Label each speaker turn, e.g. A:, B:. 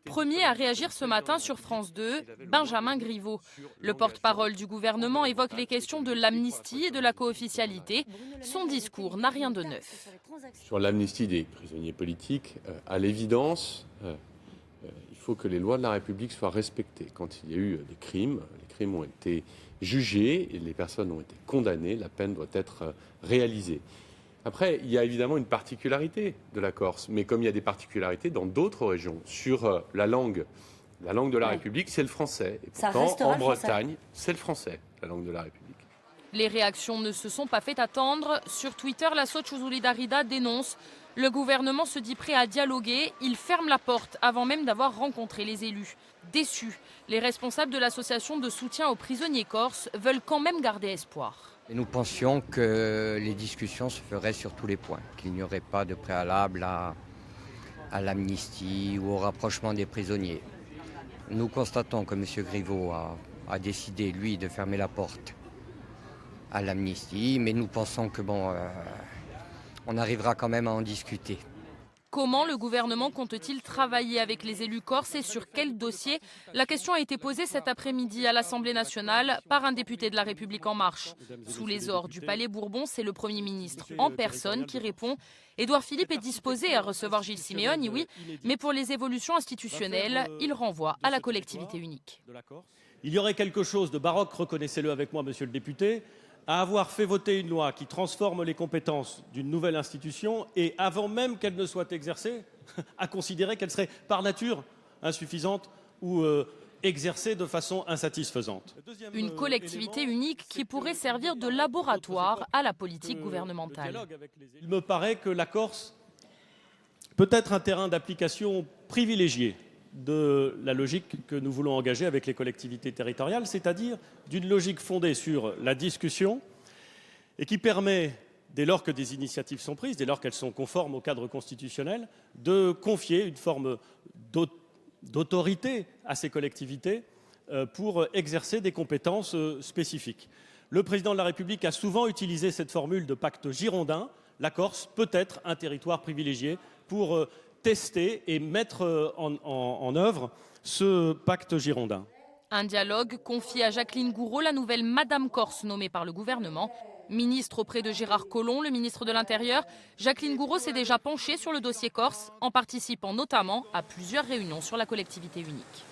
A: Premier à réagir ce matin sur France 2, Benjamin Griveaux. Le porte-parole du gouvernement évoque les questions de l'amnistie et de la co-officialité. Son discours n'a rien de neuf.
B: Sur l'amnistie des prisonniers politiques, à l'évidence, il faut que les lois de la République soient respectées. Quand il y a eu des crimes, les crimes ont été jugés et les personnes ont été condamnées, la peine doit être réalisée. Après, il y a évidemment une particularité de la Corse, mais comme il y a des particularités dans d'autres régions, sur la langue de la République, c'est le français. Et pourtant, en Bretagne, c'est le français, la langue de la République.
A: Les réactions ne se sont pas fait attendre. Sur Twitter, la Socio Solidaridad dénonce. Le gouvernement se dit prêt à dialoguer. Il ferme la porte avant même d'avoir rencontré les élus. Déçus, les responsables de l'association de soutien aux prisonniers corses veulent quand même garder espoir.
C: Et nous pensions que les discussions se feraient sur tous les points, qu'il n'y aurait pas de préalable à l'amnistie ou au rapprochement des prisonniers. Nous constatons que M. Griveaux a décidé, lui, de fermer la porte à l'amnistie, mais nous pensons que on arrivera quand même à en discuter.
A: Comment le gouvernement compte-t-il travailler avec les élus corses et sur quel dossier? La question a été posée cet après-midi à l'Assemblée nationale par un député de La République En Marche. Sous les ors du Palais Bourbon, c'est le Premier ministre en personne qui répond. Édouard Philippe est disposé à recevoir Gilles Simeoni, oui, mais pour les évolutions institutionnelles, il renvoie à la collectivité unique.
D: Il y aurait quelque chose de baroque, reconnaissez-le avec moi, monsieur le député, à avoir fait voter une loi qui transforme les compétences d'une nouvelle institution et, avant même qu'elle ne soit exercée, à considérer qu'elle serait par nature insuffisante ou exercée de façon insatisfaisante.
A: Une collectivité unique qui pourrait servir de laboratoire à la politique gouvernementale.
D: Il me paraît que la Corse peut être un terrain d'application privilégié de la logique que nous voulons engager avec les collectivités territoriales, c'est-à-dire d'une logique fondée sur la discussion et qui permet, dès lors que des initiatives sont prises, dès lors qu'elles sont conformes au cadre constitutionnel, de confier une forme d'autorité à ces collectivités pour exercer des compétences spécifiques. Le président de la République a souvent utilisé cette formule de pacte girondin. La Corse peut être un territoire privilégié pour tester et mettre en œuvre ce pacte girondin.
A: Un dialogue confié à Jacqueline Gouraud, la nouvelle Madame Corse nommée par le gouvernement. Ministre auprès de Gérard Collomb, le ministre de l'Intérieur, Jacqueline Gouraud s'est déjà penchée sur le dossier corse, en participant notamment à plusieurs réunions sur la collectivité unique.